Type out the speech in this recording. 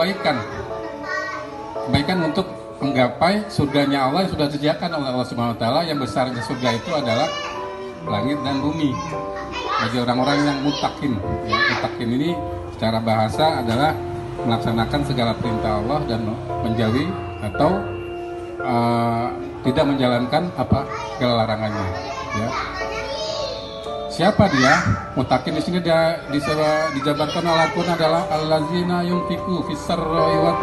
kebaikan. Kebaikan untuk menggapai surganya Allah yang sudah disediakan oleh Allah Subhanahu wa taala. Yang besarnya surga itu adalah langit dan bumi. Bagi orang-orang yang mutakin, ya, mutakin ini secara bahasa adalah melaksanakan segala perintah Allah dan menjauhi atau tidak menjalankan segala larangannya. Ya. Siapa dia? Mutakin di sini dia dijabarkan oleh Al-Quran adalah allazina yunfiqu fis sarra'i wad